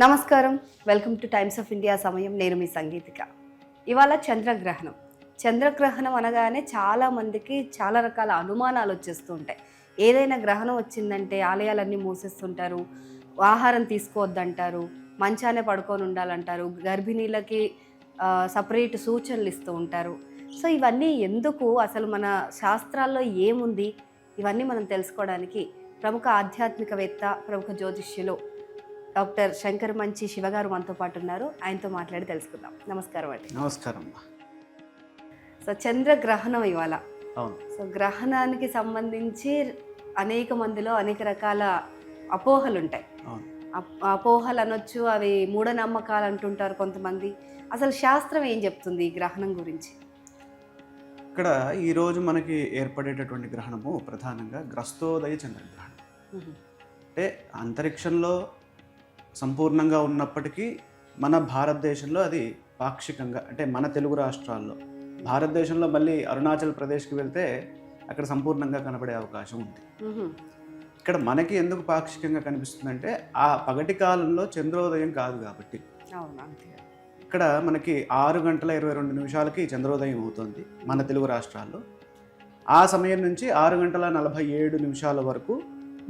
నమస్కారం, welcome two times of India సమయం. నేను మీ సంగీతిక. ఇవాళ చంద్రగ్రహణం. చంద్రగ్రహణం అనగానే చాలామందికి చాలా రకాల అనుమానాలు వచ్చేస్తూ ఉంటాయి. ఏదైనా గ్రహణం వచ్చిందంటే ఆలయాలన్నీ మూసేస్తుంటారు, ఆహారం తీసుకోవద్దంటారు, మంచానే పడుకొని ఉండాలంటారు, గర్భిణీలకి సపరేట్ సూచనలు ఇస్తూ ఉంటారు. సో ఇవన్నీ ఎందుకు, అసలు మన శాస్త్రాల్లో ఏముంది, ఇవన్నీ మనం తెలుసుకోవడానికి ప్రముఖ ఆధ్యాత్మికవేత్త, ప్రముఖ జ్యోతిష్యులు డాక్టర్ శంకర్ మంచి శివగారు మనతో పాటు ఉన్నారు. ఆయనతో మాట్లాడి తెలుసుకుందాం. నమస్కారం అండి. నమస్కారం. సో చంద్రగ్రహణం ఇవాళ. అవును. సో గ్రహణానికి సంబంధించి అనేక మందిలో అనేక రకాల అపోహలు ఉంటాయి. అపోహలు అనొచ్చు, అవి మూఢనమ్మకాలు అంటుంటారు కొంతమంది. అసలు శాస్త్రం ఏం చెప్తుంది ఈ గ్రహణం గురించి? ఇక్కడ ఈరోజు మనకి ఏర్పడేటటువంటి గ్రహణము ప్రధానంగా గ్రస్తోదయ చంద్రగ్రహణం. అంటే అంతరిక్షంలో సంపూర్ణంగా ఉన్నప్పటికీ మన భారతదేశంలో అది పాక్షికంగా, అంటే మన తెలుగు రాష్ట్రాల్లో, భారతదేశంలో మళ్ళీ అరుణాచల్ ప్రదేశ్కి వెళ్తే అక్కడ సంపూర్ణంగా కనబడే అవకాశం ఉంది. ఇక్కడ మనకి ఎందుకు పాక్షికంగా కనిపిస్తుందంటే ఆ పగటి కాలంలో చంద్రోదయం కాదు కాబట్టి. ఇక్కడ మనకి 6:22 చంద్రోదయం అవుతుంది మన తెలుగు రాష్ట్రాల్లో. ఆ సమయం నుంచి 6:47 వరకు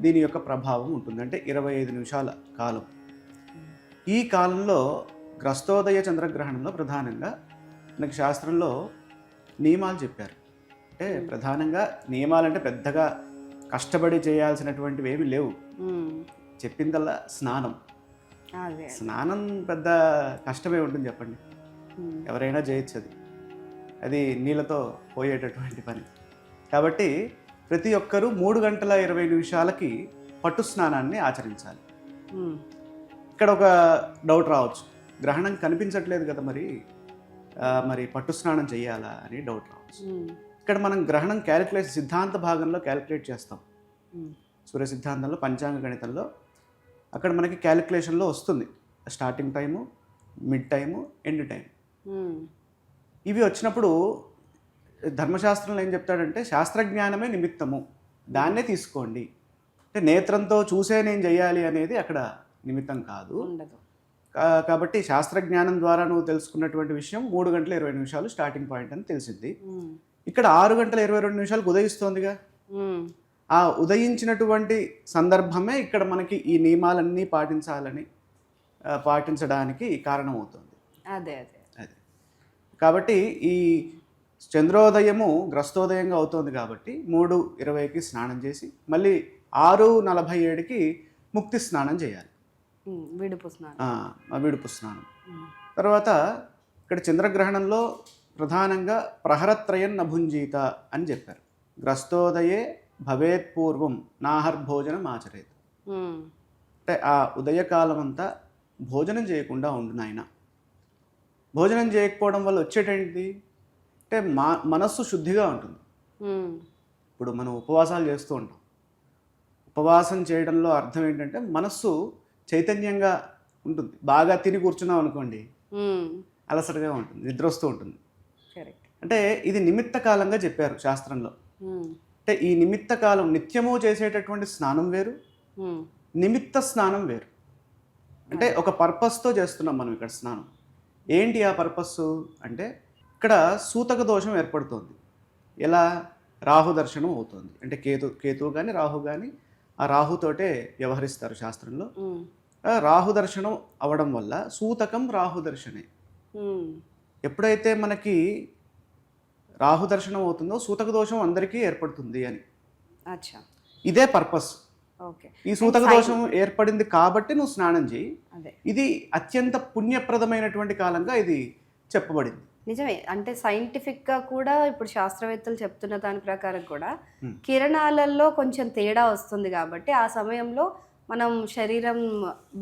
దీని యొక్క ప్రభావం ఉంటుంది, అంటే 25 నిమిషాల కాలం. ఈ కాలంలో గ్రస్తోదయ చంద్రగ్రహణంలో ప్రధానంగా మనకి శాస్త్రంలో నియమాలు చెప్పారు. అంటే ప్రధానంగా నియమాలంటే పెద్దగా కష్టపడి చేయాల్సినటువంటివి ఏమి లేవు. చెప్పిందల్లా స్నానం. స్నానం పెద్ద కష్టమే ఉంటుంది చెప్పండి, ఎవరైనా చేయొచ్చు. అది నీళ్ళతో పోయేటటువంటి పని. కాబట్టి ప్రతి ఒక్కరూ 3:20 పట్టు స్నానాన్ని ఆచరించాలి. ఇక్కడ ఒక డౌట్ రావచ్చు, గ్రహణం కనిపించట్లేదు కదా, మరి పట్టు స్నానం చేయాలా అని డౌట్ రావచ్చు. ఇక్కడ మనం గ్రహణం క్యాలిక్యులేషన్ సిద్ధాంత భాగంలో క్యాలిక్యులేట్ చేస్తాం. సూర్య సిద్ధాంతంలో, పంచాంగ గణితంలో అక్కడ మనకి క్యాలిక్యులేషన్లో వస్తుంది starting time, mid time, end time. ఇవి వచ్చినప్పుడు ధర్మశాస్త్రంలో ఏం చెప్తాడంటే శాస్త్రజ్ఞానమే నిమిత్తము, దాన్నే తీసుకోండి. అంటే నేత్రంతో చూసే నేను చేయాలి అనేది అక్కడ నిమిత్తం కాదు. కాబట్టి శాస్త్రజ్ఞానం ద్వారా నువ్వు తెలుసుకున్నటువంటి విషయం 3:20 స్టార్టింగ్ పాయింట్ అని తెలిసింది. ఇక్కడ 6:22 ఉదయిస్తోందిగా. ఆ ఉదయించినటువంటి సందర్భమే ఇక్కడ మనకి ఈ నియమాలన్నీ పాటించడానికి కారణమవుతుంది. అదే కాబట్టి ఈ చంద్రోదయము గ్రస్తోదయంగా అవుతుంది కాబట్టి 3:20 స్నానం చేసి మళ్ళీ 6:47 ముక్తి స్నానం చేయాలి, విడుపు స్నానం. తర్వాత ఇక్కడ చంద్రగ్రహణంలో ప్రధానంగా ప్రహరత్రయం నభుంజీత అని చెప్పారు. గ్రస్తోదయే భవేత్ పూర్వం నాహర్భోజనం ఆచరేత్. అంటే ఆ ఉదయకాలం అంతా భోజనం చేయకుండా ఉండు నాయన. భోజనం చేయకపోవడం వల్ల వచ్చేటేంటి అంటే మనస్సు శుద్ధిగా ఉంటుంది. ఇప్పుడు మనం ఉపవాసాలు చేస్తూ ఉంటాం. ఉపవాసం చేయడంలో అర్థం ఏంటంటే మనస్సు చైతన్యంగా ఉంటుంది. బాగా తిని కూర్చున్నాం అనుకోండి, అలసటగా ఉంటుంది, నిద్ర వస్తూ ఉంటుంది. అంటే ఇది నిమిత్త కాలంగా చెప్పారు శాస్త్రంలో. అంటే ఈ నిమిత్త కాలం నిత్యము చేసేటటువంటి స్నానం వేరు, నిమిత్త స్నానం వేరు. అంటే ఒక పర్పస్తో చేస్తున్నాం మనం ఇక్కడ స్నానం. ఏంటి ఆ పర్పస్ అంటే ఇక్కడ సూతక దోషం ఏర్పడుతుంది. ఎలా? రాహు దర్శనం అవుతుంది. అంటే కేతువు కానీ రాహు కానీ ఆ రాహుతోటే వ్యవహరిస్తారు శాస్త్రంలో. రాహు దర్శనం అవడం వల్ల సూతకం రాహు దర్శనే. ఎప్పుడైతే మనకి రాహు దర్శనం అవుతుందో సూతక దోషం అందరికీ ఏర్పడుతుంది అని. ఇదే పర్పస్. ఈ సూతక దోషం ఏర్పడింది కాబట్టి నువ్వు స్నానం చేయి. ఇది అత్యంత పుణ్యప్రదమైనటువంటి కాలంగా ఇది చెప్పబడింది. నిజమే. అంటే సైంటిఫిక్గా కూడా ఇప్పుడు శాస్త్రవేత్తలు చెప్తున్న దాని ప్రకారం కూడా కిరణాలలో కొంచెం తేడా వస్తుంది కాబట్టి ఆ సమయంలో మనం శరీరం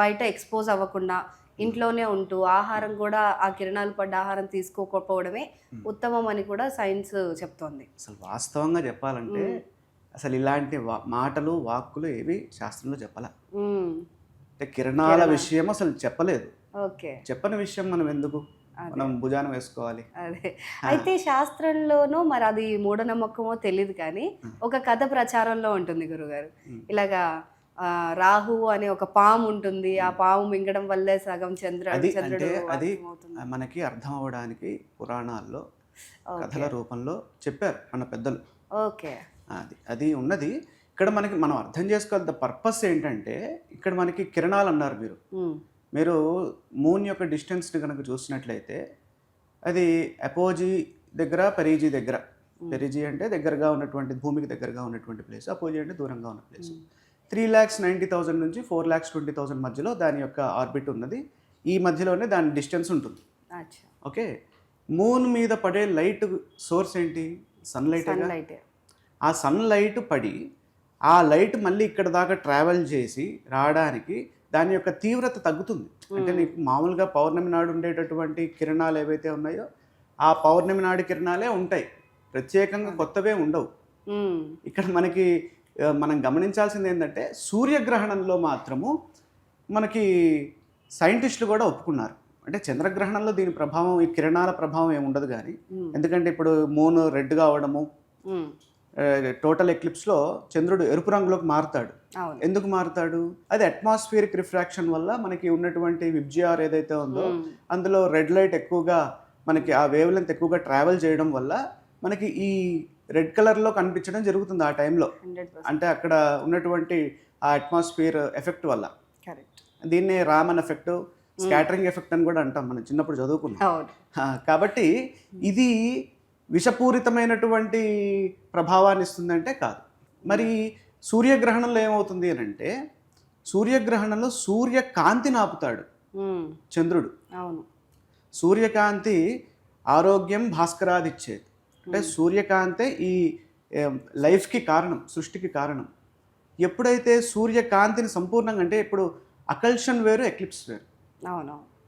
బయట ఎక్స్పోజ్ అవ్వకుండా ఇంట్లోనే ఉంటూ ఆహారం కూడా ఆ కిరణాలు పడ్డ ఆహారం తీసుకోకపోవడమే ఉత్తమం అని కూడా సైన్స్ చెప్తోంది. అసలు వాస్తవంగా చెప్పాలంటే అసలు ఇలాంటి మాటలు వాక్కులు ఏవి శాస్త్రంలో చెప్పాల. అంటే కిరణాల విషయం అసలు చెప్పలేదు. చెప్పని విషయం మనం ఎందుకు మనం భుజాన వేసుకోవాలి? అదే. అయితే శాస్త్రంలోనూ మరి అది మూఢనమ్మకమో తెలియదు కానీ ఒక కథ ప్రచారంలో ఉంటుంది గురుగారు. ఇలాగా రాహు అనే ఒక పాము ఉంటుంది, ఆ పాము మింగడం వల్లే సగం అది చంద్రుడు అంటే అది అర్థమవుతుంది. మనకి అర్థం అవ్వడానికి పురాణాల్లో ఓకే. కథల రూపంలో చెప్పారు మన పెద్దలు. ఓకే. అది అది ఉన్నది ఇక్కడ మనకి. మనం అర్థం చేసుకోవాలి పర్పస్ ఏంటంటే, ఇక్కడ మనకి కిరణాలు అన్నారు మీరు. మీరు మూన్ యొక్క డిస్టెన్స్ని కనుక చూసినట్లయితే అది అపోజీ దగ్గర, పెరీజీ దగ్గర. పెరీజీ అంటే దగ్గరగా ఉన్నటువంటి, భూమికి దగ్గరగా ఉన్నటువంటి ప్లేస్. అపోజీ అంటే దూరంగా ఉన్న ప్లేస్. 3,90,000 నుంచి 4,20,000 మధ్యలో దాని యొక్క ఆర్బిట్ ఉన్నది. ఈ మధ్యలోనే దాని డిస్టెన్స్ ఉంటుంది. ఓకే. మూన్ మీద పడే లైట్ సోర్స్ ఏంటి? సన్లైట్. ఆ సన్లైట్ పడి ఆ లైట్ మళ్ళీ ఇక్కడ దాకా ట్రావెల్ చేసి రావడానికి దాని యొక్క తీవ్రత తగ్గుతుంది. అంటే నీకు మామూలుగా పౌర్ణమి నాడు ఉండేటటువంటి కిరణాలు ఏవైతే ఉన్నాయో ఆ పౌర్ణమి నాడు కిరణాలే ఉంటాయి, ప్రత్యేకంగా కొత్తవే ఉండవు. ఇక్కడ మనకి మనం గమనించాల్సింది ఏంటంటే, సూర్యగ్రహణంలో మాత్రము మనకి సైంటిస్టులు కూడా ఒప్పుకున్నారు. అంటే చంద్రగ్రహణంలో దీని ప్రభావం, ఈ కిరణాల ప్రభావం ఏమి ఉండదు కానీ, ఎందుకంటే ఇప్పుడు మూన్ రెడ్గా అవడము, టోటల్ ఎక్లిప్స్లో చంద్రుడు ఎరుపు రంగులోకి మారుతాడు. ఎందుకు మారుతాడు? అది అట్మాస్ఫియరిక్ రిఫ్రాక్షన్ వల్ల మనకి ఉన్నటువంటి విబ్జిఆర్ ఏదైతే ఉందో అందులో రెడ్ లైట్ ఎక్కువగా మనకి ఆ వేవ్ లెంత్ ఎక్కువగా ట్రావెల్ చేయడం వల్ల మనకి ఈ రెడ్ కలర్లో కనిపించడం జరుగుతుంది ఆ టైంలో. అంటే అక్కడ ఉన్నటువంటి ఆ అట్మాస్ఫియర్ ఎఫెక్ట్ వల్ల. దీన్నే రామన్ ఎఫెక్ట్, స్కాటరింగ్ ఎఫెక్ట్ అని కూడా అంటాం, మనం చిన్నప్పుడు చదువుకున్నాం. కాబట్టి ఇది విషపూరితమైనటువంటి ప్రభావాన్ని ఇస్తుందంటే కాదు. మరి సూర్యగ్రహణంలో ఏమవుతుంది అని అంటే, సూర్యగ్రహణంలో సూర్యకాంతిని ఆపుతాడు చంద్రుడు. సూర్యకాంతి ఆరోగ్యం భాస్కరాదిచ్చేది. అంటే సూర్యకాంతే ఈ లైఫ్కి కారణం, సృష్టికి కారణం. ఎప్పుడైతే సూర్యకాంతిని సంపూర్ణంగా, అంటే ఇప్పుడు అకల్షన్ వేరు, ఎక్లిప్స్ వేరు.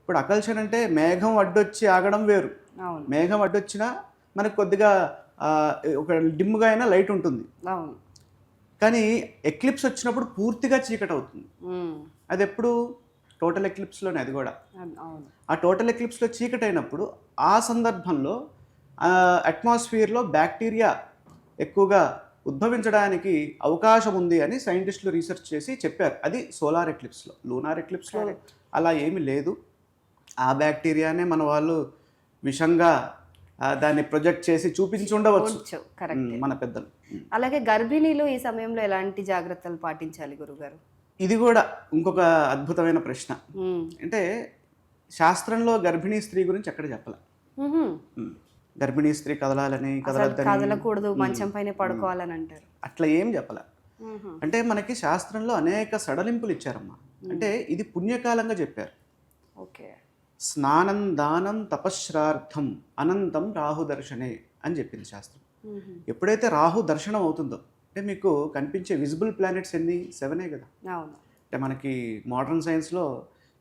ఇప్పుడు అకల్షన్ అంటే మేఘం అడ్డొచ్చి ఆగడం వేరు. మేఘం అడ్డొచ్చినా మనకు కొద్దిగా ఒక డిమ్గా అయినా లైట్ ఉంటుంది. కానీ ఎక్లిప్స్ వచ్చినప్పుడు పూర్తిగా చీకటి అవుతుంది. అది ఎప్పుడు? టోటల్ ఎక్లిప్స్లోనే. అది కూడా ఆ టోటల్ ఎక్లిప్స్లో చీకటి అయినప్పుడు ఆ సందర్భంలో అట్మాస్ఫియర్లో బ్యాక్టీరియా ఎక్కువగా ఉద్భవించడానికి అవకాశం ఉంది అని సైంటిస్టులు రీసెర్చ్ చేసి చెప్పారు. అది సోలార్ ఎక్లిప్స్లో. లూనార్ ఎక్లిప్స్లో అలా ఏమీ లేదు. ఆ బ్యాక్టీరియానే మన వాళ్ళు విషంగా దాన్ని ప్రొజెక్ట్ చేసి చూపించి ఉండవచ్చు మన పెద్దలు. అలాగే గర్భిణీలు ఈ సమయంలో ఎలాంటి జాగ్రత్తలు పాటించాలి గురుగారు? ఇది కూడా ఇంకొక అద్భుతమైన ప్రశ్న. అంటే శాస్త్రంలో గర్భిణీ స్త్రీ గురించి ఎక్కడ చెప్పలే. గర్భిణీ స్త్రీ కదలాలని, కదలకూడదు, మంచం పైన పడుకోవాలని అంటారు. అట్లా ఏం చెప్పలే. అంటే మనకి శాస్త్రంలో అనేక సడలింపులు ఇచ్చారమ్మా. అంటే ఇది పుణ్యకాలంగా చెప్పారు. స్నానం దానం తపశ్రార్థం అనంతం రాహు దర్శనే అని చెప్పింది శాస్త్రం. ఎప్పుడైతే రాహు దర్శనం అవుతుందో, అంటే మీకు కనిపించే విజిబుల్ ప్లానెట్స్ ఎన్ని? 7 కదా. అంటే మనకి మోడర్న్ సైన్స్లో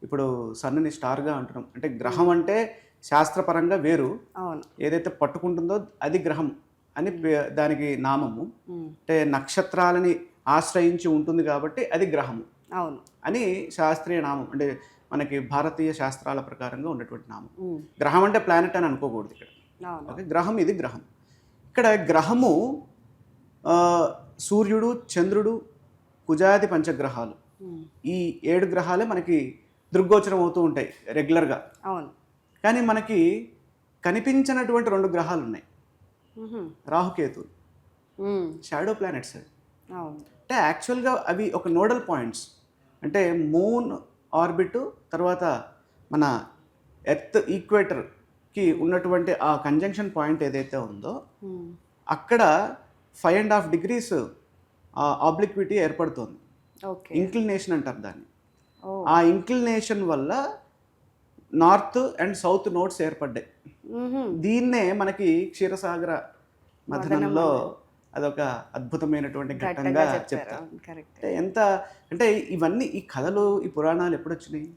ఇప్పుడు సన్ని స్టార్గా అంటున్నాం. అంటే గ్రహం అంటే శాస్త్రపరంగా వేరు, ఏదైతే పట్టుకుంటుందో అది గ్రహం అని దానికి నామము. అంటే నక్షత్రాలని ఆశ్రయించి ఉంటుంది కాబట్టి అది గ్రహము అని శాస్త్రీయ నామం. అంటే మనకి భారతీయ శాస్త్రాల ప్రకారంగా ఉన్నటువంటి నామం. గ్రహం అంటే ప్లానెట్ అని అనుకోకూడదు ఇక్కడ. ఓకే, గ్రహం ఇది గ్రహం. ఇక్కడ గ్రహము సూర్యుడు, చంద్రుడు, కుజాది పంచగ్రహాలు, ఈ 7 గ్రహాలే మనకి దృగ్గోచరం అవుతూ ఉంటాయి రెగ్యులర్గా. కానీ మనకి కనిపించినటువంటి 2 గ్రహాలు ఉన్నాయి, రాహుకేతువులు, షాడో ప్లానెట్స్. అంటే యాక్చువల్గా అవి ఒక నోడల్ పాయింట్స్. అంటే మూన్ ఆర్బిట్ తర్వాత మన ఎర్త్ ఈక్వేటర్కి ఉన్నటువంటి ఆ కంజంక్షన్ పాయింట్ ఏదైతే ఉందో అక్కడ 5.5 degrees ఆబ్లిక్విటీ ఏర్పడుతుంది. ఇంక్లినేషన్ అంటారు దాన్ని. ఆ ఇంక్లినేషన్ వల్ల నార్త్ అండ్ సౌత్ నోడ్స్ ఏర్పడ్డాయి. దీన్నే మనకి క్షీరసాగర మథనంలో అదొక అద్భుతమైనటువంటి ఘట్టంగా చెప్తారు. అంటే ఎంత అంటే ఇవన్నీ ఈ కథలు, ఈ పురాణాలు ఎప్పుడు వచ్చినాయి?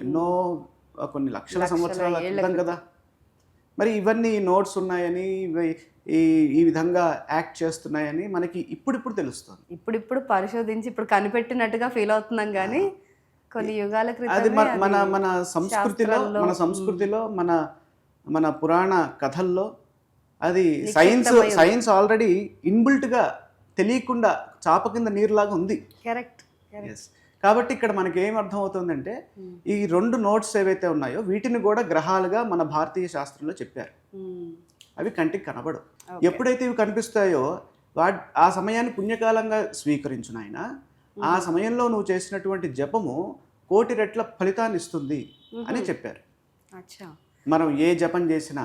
ఎన్నో కొన్ని లక్షల సంవత్సరాల క్రితం కదా. మరి ఇవన్నీ నోట్స్ ఉన్నాయని, ఈ విధంగా యాక్ట్ చేస్తున్నాయని మనకి ఇప్పుడిప్పుడు తెలుస్తుంది. ఇప్పుడిప్పుడు పరిశోధించి ఇప్పుడు కనిపెట్టినట్టుగా ఫీల్ అవుతున్నాం. కానీ కొన్ని యుగాల క్రితం అది మన సంస్కృతిలో మన పురాణ కథల్లో అది సైన్స్ ఆల్రెడీ ఇన్బిల్ట్గా తెలియకుండా చాప కింద నీరులాగా ఉంది. కరెక్ట్. ఎస్. కాబట్టి ఇక్కడ మనకి ఏం అర్థం అవుతుందంటే ఈ 2 నోట్స్ ఏవైతే ఉన్నాయో వీటిని కూడా గ్రహాలుగా మన భారతీయ శాస్త్రంలో చెప్పారు. అవి కంటికి కనబడవు. ఎప్పుడైతే ఇవి కనిపిస్తాయో ఆ సమయాన్ని పుణ్యకాలంగా స్వీకరించిన ఆయన ఆ సమయంలో నువ్వు చేసినటువంటి జపము 1,000,000 రెట్ల ఫలితాన్ని ఇస్తుంది అని చెప్పారు. మనం ఏ జపం చేసినా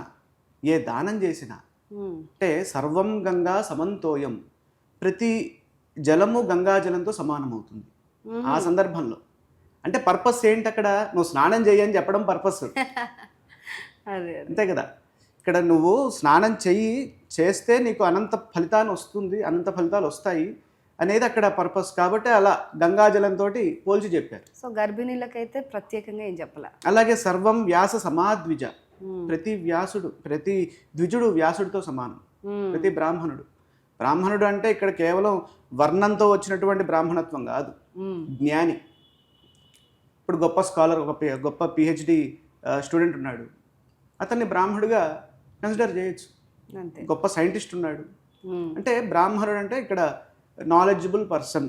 ఏ దానం చేసినా అంటే సర్వం గంగా సమంతోయం, ప్రతి జలము గంగా జలంతో సమానమవుతుంది. ఆ సందర్భంలో అంటే పర్పస్ ఏంటి, అక్కడ నువ్వు స్నానం చేయని చెప్పడం పర్పస్ అంతే కదా. ఇక్కడ నువ్వు స్నానం చేస్తే నీకు అనంత ఫలితాన్ని వస్తుంది, అనంత ఫలితాలు వస్తాయి అనేది అక్కడ పర్పస్. కాబట్టి అలా గంగాజలంతో పోల్చి చెప్పారు. సో గర్భిణీలకైతే ప్రత్యేకంగా ఏం చెప్పాల. అలాగే సర్వం వ్యాస సమాద్విజ, ప్రతి ద్విజుడు వ్యాసుడితో సమానం. ప్రతి బ్రాహ్మణుడు అంటే ఇక్కడ కేవలం వర్ణంతో వచ్చినటువంటి బ్రాహ్మణత్వం కాదు, జ్ఞాని. ఇప్పుడు గొప్ప స్కాలర్, గొప్ప పిహెచ్డి స్టూడెంట్ ఉన్నాడు, అతన్ని బ్రాహ్మణుడిగా కన్సిడర్ చేయొచ్చు. గొప్ప సైంటిస్ట్ ఉన్నాడు అంటే బ్రాహ్మణుడు అంటే ఇక్కడ నాలెడ్జబుల్ పర్సన్.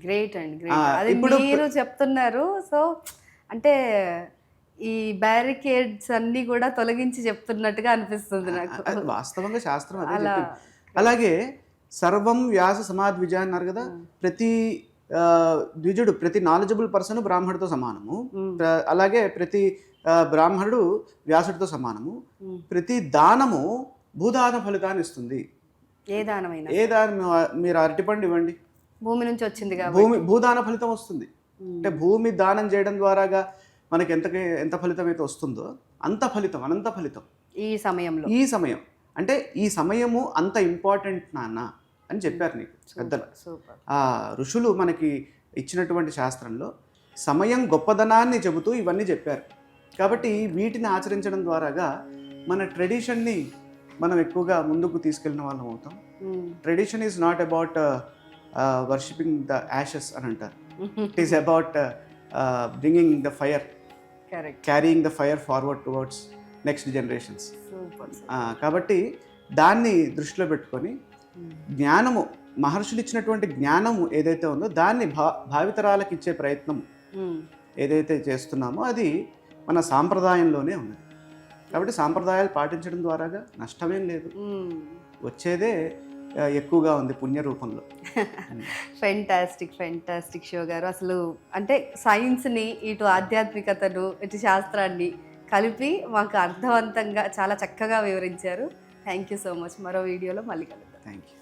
గ్రేట్ అండి, గ్రేట్. ఇప్పుడు మీరు చెప్తున్నారు. సో అంటే ఈ బ్యారికేడ్స్ అన్ని కూడా తొలగించి చెప్తున్నట్టుగా అనిపిస్తుంది నాకు. వాస్తవంగా శాస్త్రం అదే చెప్పింది. అలాగే సర్వం వ్యాస సమాద్విజ అన్నారు కదా. ప్రతి ద్విజుడు, ప్రతి నాలెడ్జబుల్ పర్సన్ బ్రాహ్మణుడితో సమానము. అలాగే ప్రతి బ్రాహ్మణుడు వ్యాసుడితో సమానము. ప్రతి దానము భూదాన ఫలితాన్ని ఇస్తుంది. ఏ దానమైనా, ఏ దానం, మీరు అరటిపండు ఇవ్వండి, భూమి నుంచి వచ్చింది కాబట్టి భూదాన ఫలితం వస్తుంది. అంటే భూమి దానం చేయడం ద్వారాగా మనకి ఎంత ఫలితం అయితే వస్తుందో అంత ఫలితం, అనంత ఫలితం ఈ సమయం. అంటే ఈ సమయము అంత ఇంపార్టెంట్ నాన్న అని చెప్పారు నీకు పెద్దలు. ఆ ఋషులు మనకి ఇచ్చినటువంటి శాస్త్రంలో సమయం గొప్పదనాన్ని చెబుతూ ఇవన్నీ చెప్పారు. కాబట్టి వీటిని ఆచరించడం ద్వారాగా మన ట్రెడిషన్ని మనం ఎక్కువగా ముందుకు తీసుకెళ్ళిన వాళ్ళం అవుతాం. Tradition is not about worshipping the Ashes అని అంటారు. It is about bringing the fire, carrying the fire forward towards next generations. కాబట్టి దాన్ని దృష్టిలో పెట్టుకొని జ్ఞానము, మహర్షులు ఇచ్చినటువంటి జ్ఞానము ఏదైతే ఉందో దాన్ని భావితరాలకు ఇచ్చే ప్రయత్నం ఏదైతే చేస్తున్నామో అది మన సాంప్రదాయంలోనే ఉన్నది. కాబట్టి సాంప్రదాయాలు పాటించడం ద్వారాగా నష్టమేం లేదు, వచ్చేదే ఎక్కువగా ఉంది పుణ్య రూపంలో. ఫెంటాస్టిక్ షో గారు. అసలు అంటే సైన్స్ని, ఇటు ఆధ్యాత్మికతను, ఇటు శాస్త్రాన్ని కలిపి మాకు అర్థవంతంగా చాలా చక్కగా వివరించారు. Thank you so much. మరో వీడియోలో మళ్ళీ కలుద్దాం. Thank you.